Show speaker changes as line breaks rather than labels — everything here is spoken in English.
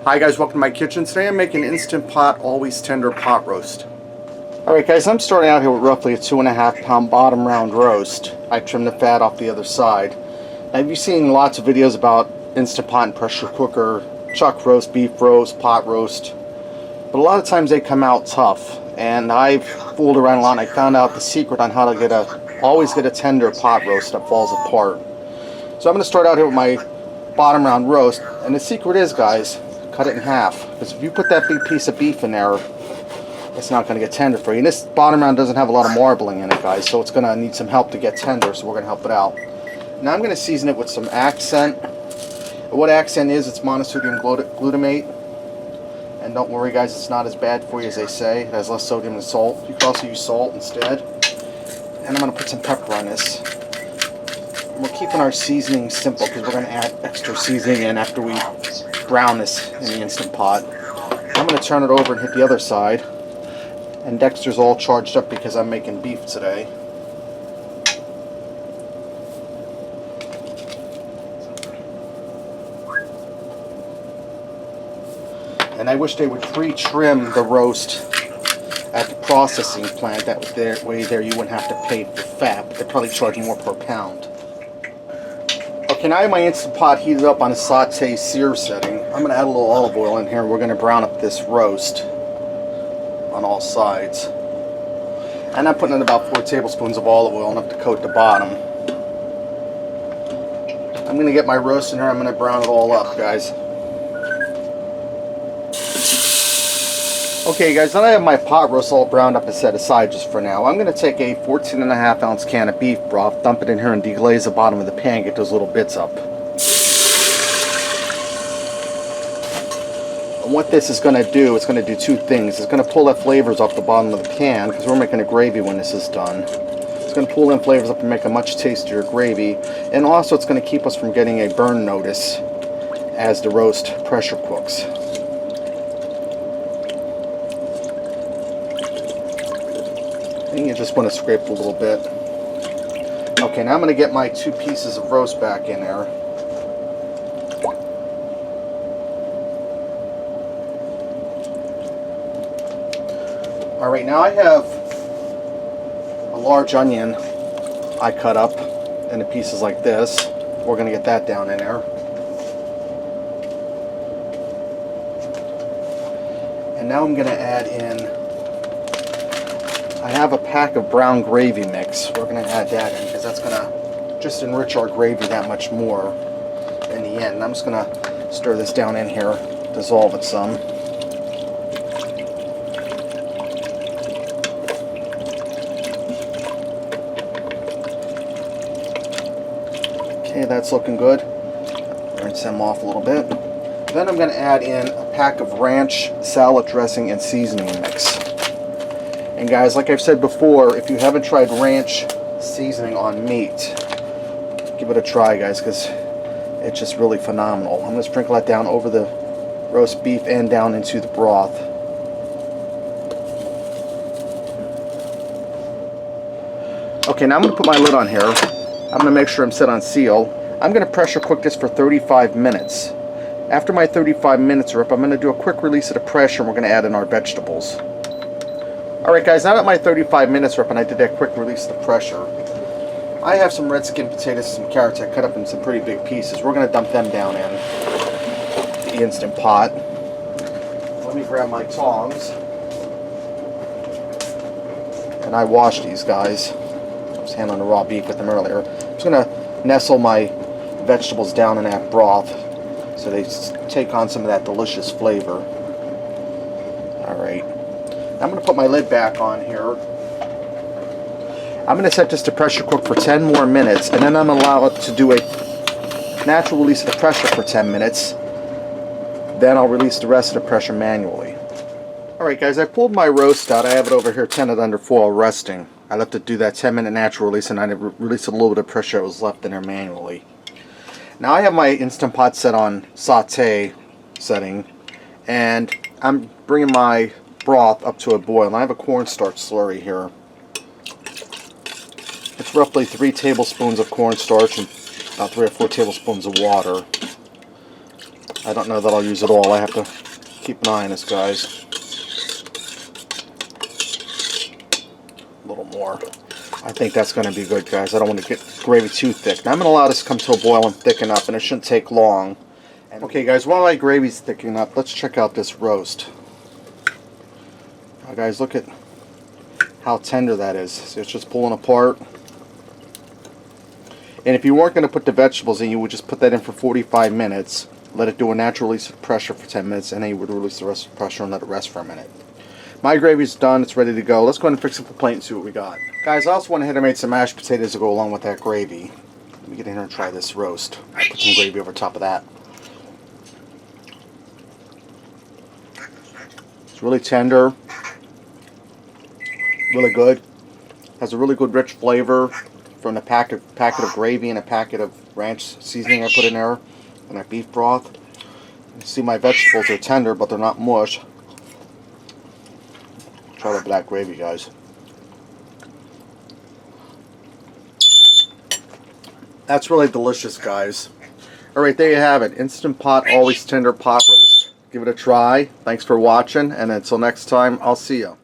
Hi guys, welcome to my kitchen. Today I'm making Instant Pot Always Tender pot roast. Alright guys, I'm starting out here with roughly a 2.5 pound bottom round roast. I trimmed the fat off the other side. Now you've seen lots of videos about Instant Pot and pressure cooker, chuck roast, beef roast, pot roast. But a lot of times they come out tough. And I've fooled around a lot and I found out the secret on how to always get a tender pot roast that falls apart. So I'm going to start out here with my bottom round roast. And the secret is, guys, cut it in half, because if you put that big piece of beef in there, it's not going to get tender for you. And this bottom round doesn't have a lot of marbling in it, guys, so it's going to need some help to get tender, so we're going to help it out. Now I'm going to season it with some accent. What accent is, it's monosodium glutamate. And don't worry guys, it's not as bad for you as they say. It has less sodium than salt. You can also use salt instead. And I'm going to put some pepper on this. And we're keeping our seasoning simple because we're going to add extra seasoning in after we brown this in the Instant Pot. I'm going to turn it over and hit the other side. And Dexter's all charged up because I'm making beef today. And I wish they would pre-trim the roast at the processing plant. That way there you wouldn't have to pay for fat, but they're probably charging more per pound. Okay, now I have my Instant Pot heated up on a saute sear setting. I'm going to add a little olive oil in here. We're going to brown up this roast on all sides. And I'm putting in about 4 tablespoons of olive oil enough to coat the bottom. I'm going to get my roast in here. I'm going to brown it all up, guys. Okay guys, now that I have my pot roast all browned up and set aside just for now, I'm going to take a 14.5 ounce can of beef broth, dump it in here and deglaze the bottom of the pan, get those little bits up. And what this is going to do, it's going to do 2 things. It's going to pull the flavors off the bottom of the pan, because we're making a gravy when this is done. It's going to pull them flavors up and make a much tastier gravy. And also it's going to keep us from getting a burn notice as the roast pressure cooks. You just want to scrape a little bit. Okay, now I'm going to get my 2 pieces of roast back in there. Alright, now I have a large onion I cut up into pieces like this. We're going to get that down in there. And now I'm going to add in, I have a pack of brown gravy mix. We're going to add that in because that's going to just enrich our gravy that much more in the end. And I'm just going to stir this down in here, dissolve it some. Okay, that's looking good. Rinse them off a little bit. Then I'm going to add in a pack of ranch salad dressing and seasoning mix. And guys, like I've said before, if you haven't tried ranch seasoning on meat, give it a try, guys, because it's just really phenomenal. I'm going to sprinkle that down over the roast beef and down into the broth. Okay, now I'm going to put my lid on here. I'm going to make sure I'm set on seal. I'm going to pressure cook this for 35 minutes. After my 35 minutes are up, I'm going to do a quick release of the pressure and we're going to add in our vegetables. Alright guys, now that my 35 minutes are up and I did that quick release of the pressure, I have some red skin potatoes and some carrots I cut up in some pretty big pieces. We're going to dump them down in the Instant Pot. Let me grab my tongs. And I washed these guys. I was handling the raw beef with them earlier. I'm just going to nestle my vegetables down in that broth so they take on some of that delicious flavor. Alright. I'm going to put my lid back on here. I'm going to set this to pressure cook for 10 more minutes, and then I'm going to allow it to do a natural release of the pressure for 10 minutes. Then I'll release the rest of the pressure manually. Alright guys, I pulled my roast out. I have it over here tented under foil resting. I left it do that 10-minute natural release, and I released a little bit of pressure that was left in there manually. Now I have my Instant Pot set on saute setting, and I'm bringing my broth up to a boil. And I have a cornstarch slurry here. It's roughly 3 tablespoons of cornstarch and about 3 or 4 tablespoons of water. I don't know that I'll use it all. I have to keep an eye on this, guys. A little more. I think that's going to be good, guys. I don't want to get gravy too thick. Now I'm going to allow this to come to a boil and thicken up, and it shouldn't take long. Okay, guys, while my gravy's thickening up, let's check out this roast. Now, guys, look at how tender that is. See, it's just pulling apart. And if you weren't going to put the vegetables in, you would just put that in for 45 minutes, let it do a natural release of pressure for 10 minutes, and then you would release the rest of the pressure and let it rest for a minute. My gravy's done. It's ready to go. Let's go ahead and fix up the plate and see what we got. Guys, I also went ahead and made some mashed potatoes to go along with that gravy. Let me get in here and try this roast. I put some gravy over top of that. It's really tender. Really good. Has a really good rich flavor from the packet of gravy and a packet of ranch seasoning I put in there and that beef broth. You see my vegetables are tender, but they're not mush. Try the black gravy, guys. That's really delicious, guys. Alright, there you have it. Instant Pot, always tender pot roast. Give it a try. Thanks for watching, and until next time, I'll see you.